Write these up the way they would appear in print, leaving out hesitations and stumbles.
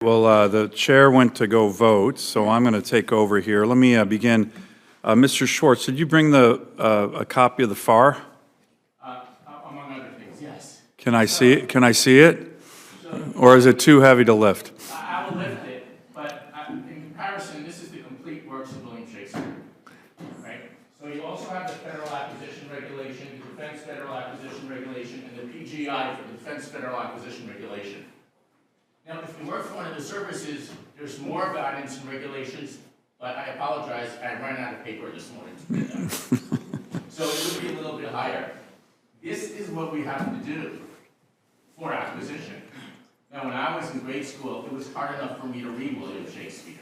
Well, the chair went to go vote, so I'm going to take over here. Let me begin. Mr. Schwartz, did you bring a copy of the FAR? Among other things, yes. Can I see it? Can I see it? Or is it too heavy to lift? I will lift it, but in comparison, this is the complete works of William Shakespeare, right? So you also have the Federal Acquisition Regulation, the Defense Federal Acquisition Regulation, and the PGI for the Defense Federal Acquisition Regulation. Now, if you work for one of the services, there's more guidance and regulations, but I apologize, I ran out of paper this morning to print that. So it would be a little bit higher. This is what we have to do for acquisition. Now, when I was in grade school, it was hard enough for me to read William Shakespeare.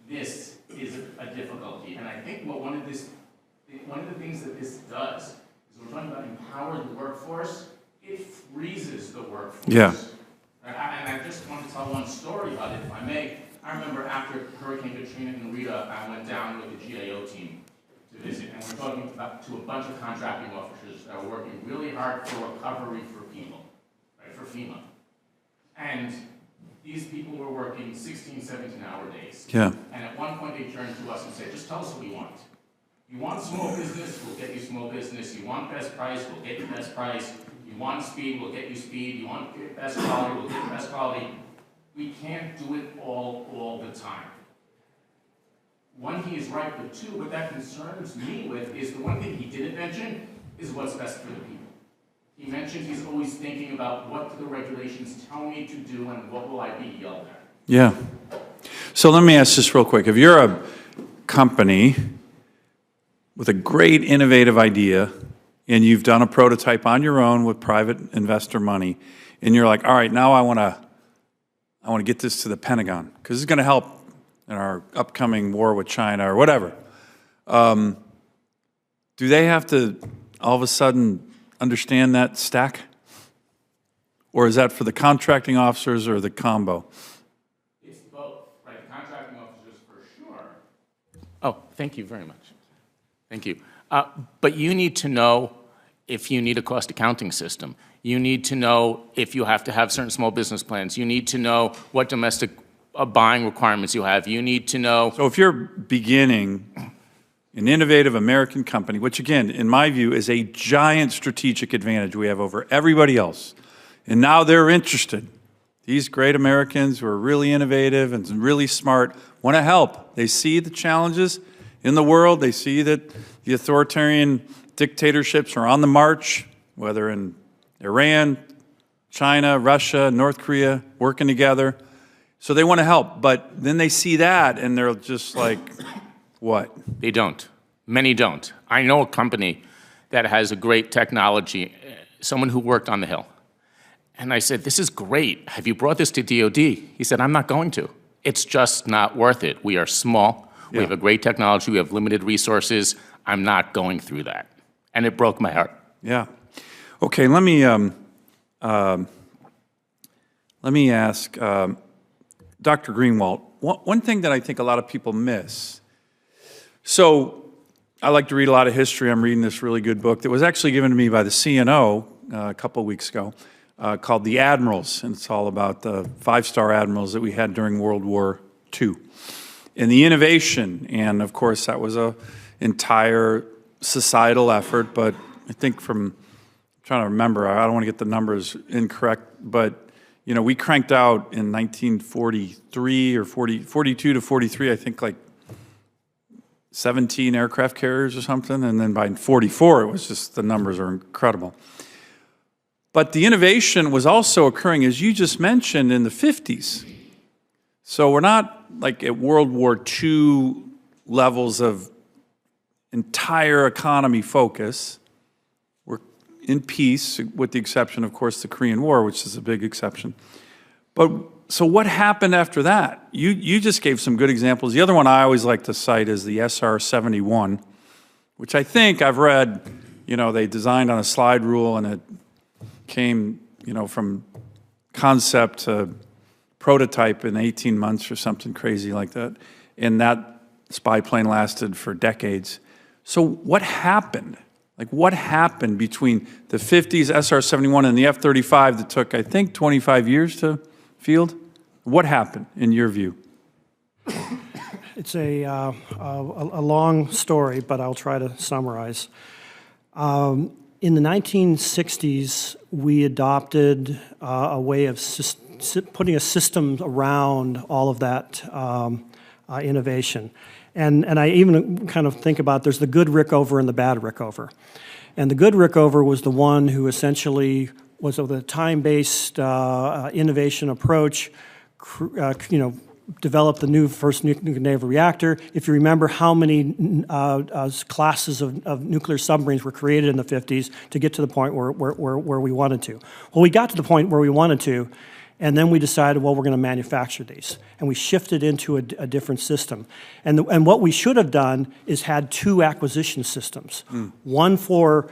This is a difficulty, and I think one of the things that this does is we're talking about empowering the workforce. It freezes the workforce. Yeah. And I just want to tell one story about it, if I may. I remember after Hurricane Katrina and Rita, I went down with the GAO team to visit, and we're talking to a bunch of contracting officers that are working really hard for recovery for people, right, for FEMA. And these people were working 16, 17-hour days. Yeah. And at one point they turned to us and said, just tell us what you want. You want small business, we'll get you small business. You want best price, we'll get you best price. You want speed, we'll get you speed. You want best quality, we'll get you best quality. We can't do it all the time. One, he is right, but two, what that concerns me with is the one thing he didn't mention is what's best for the people. He mentioned he's always thinking about what do the regulations tell me to do and what will I be yelled at. Yeah. So let me ask this real quick. If you're a company with a great innovative idea and you've done a prototype on your own with private investor money, and you're like, all right, now I want to get this to the Pentagon because it's going to help in our upcoming war with China or whatever. Do they have to all of a sudden understand that stack? Or is that for the contracting officers or the combo? It's both, right? The contracting officers for sure. Oh, thank you very much. Thank you. But you need to know if you need a cost accounting system. You need to know if you have to have certain small business plans. You need to know what domestic buying requirements you have. You need to know. So if you're beginning an innovative American company, which again, in my view, is a giant strategic advantage we have over everybody else, and now they're interested. These great Americans who are really innovative and really smart want to help. They see the challenges in the world. They see that the authoritarian dictatorships are on the march, whether in Iran, China, Russia, North Korea, working together. So they want to help. But then they see that and they're just like, what? They don't. Many don't. I know a company that has a great technology, someone who worked on the Hill. And I said, this is great. Have you brought this to DoD? He said, I'm not going to. It's just not worth it. We are small. We have a great technology. We have limited resources. I'm not going through that. And it broke my heart. Yeah. Okay, let me ask Dr. Greenwald, one thing that I think a lot of people miss. So I like to read a lot of history. I'm reading this really good book that was actually given to me by the CNO a couple of weeks ago called The Admirals, and it's all about the five-star admirals that we had during World War II. And the innovation, and of course that was an entire societal effort, but I think I'm trying to remember, I don't want to get the numbers incorrect, but you know, we cranked out in 1943 or 42 to 43, I think like 17 aircraft carriers or something, and then by 44 it was just, the numbers are incredible. But the innovation was also occurring, as you just mentioned, in the 50s. So we're not like at World War II levels of entire economy focus. We're in peace, with the exception, of course, the Korean War, which is a big exception. But so what happened after that? You just gave some good examples. The other one I always like to cite is the SR-71, which I think I've read, you know, they designed on a slide rule and it came, you know, from concept to prototype in 18 months or something crazy like that. And that spy plane lasted for decades. So what happened? Like what happened between the 50s SR-71 and the F-35 that took, I think, 25 years to field? What happened, in your view? It's a long story, but I'll try to summarize. In the 1960s, we adopted a way of putting a system around all of that innovation. And I even kind of think about there's the good Rickover and the bad Rickover. And the good Rickover was the one who essentially was of the time-based innovation approach, developed the first nuclear naval reactor. If you remember how many classes of nuclear submarines were created in the 50s to get to the point where we wanted to. Well, we got to the point where we wanted to, and then we decided, well, we're going to manufacture these. And we shifted into a different system. And what we should have done is had two acquisition systems. One for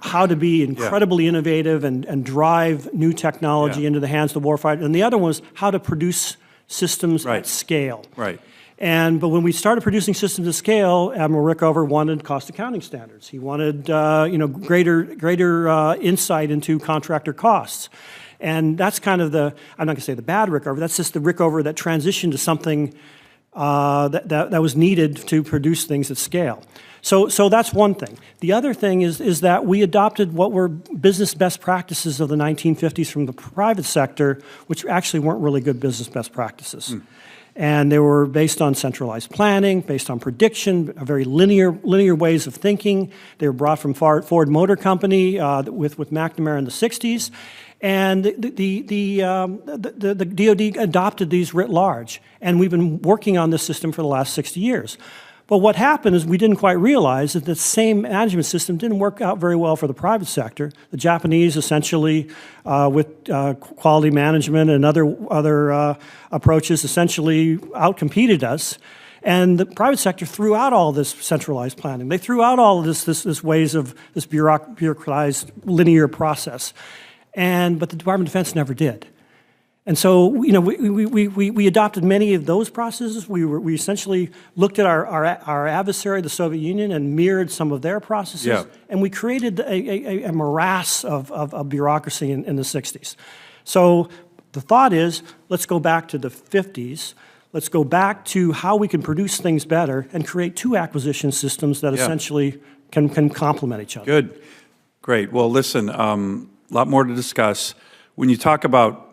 how to be incredibly innovative and drive new technology into the hands of the warfighter, and the other one was how to produce systems at scale. Right. But when we started producing systems at scale, Admiral Rickover wanted cost accounting standards. He wanted greater insight into contractor costs. And that's kind of I'm not going to say the bad Rickover, that's just the Rickover that transitioned to something that was needed to produce things at scale. So that's one thing. The other thing is that we adopted what were business best practices of the 1950s from the private sector, which actually weren't really good business best practices. And they were based on centralized planning, based on prediction, very linear ways of thinking. They were brought from Ford Motor Company with McNamara in the 60s. And the DoD adopted these writ large. And we've been working on this system for the last 60 years. But what happened is we didn't quite realize that the same management system didn't work out very well for the private sector. The Japanese essentially, with quality management and other approaches, essentially outcompeted us. And the private sector threw out all this centralized planning. They threw out all of this ways of this bureaucratized linear process. But the Department of Defense never did. And so, we adopted many of those processes. We essentially looked at our adversary, the Soviet Union, and mirrored some of their processes. Yeah. And we created a morass of bureaucracy in the 60s. So the thought is, let's go back to the 50s. Let's go back to how we can produce things better and create two acquisition systems that essentially can complement each other. Good. Great. Well, listen, a lot more to discuss. When you talk about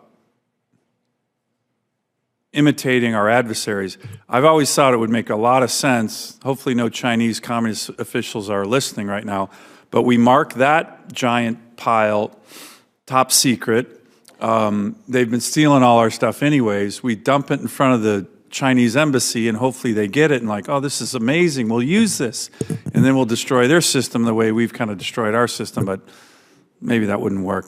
imitating our adversaries, I've always thought it would make a lot of sense. Hopefully no Chinese communist officials are listening right now, but we mark that giant pile top secret. They've been stealing all our stuff anyways. We dump it in front of the Chinese embassy and hopefully they get it and like, oh, this is amazing, we'll use this. And then we'll destroy their system the way we've kind of destroyed our system, but maybe that wouldn't work.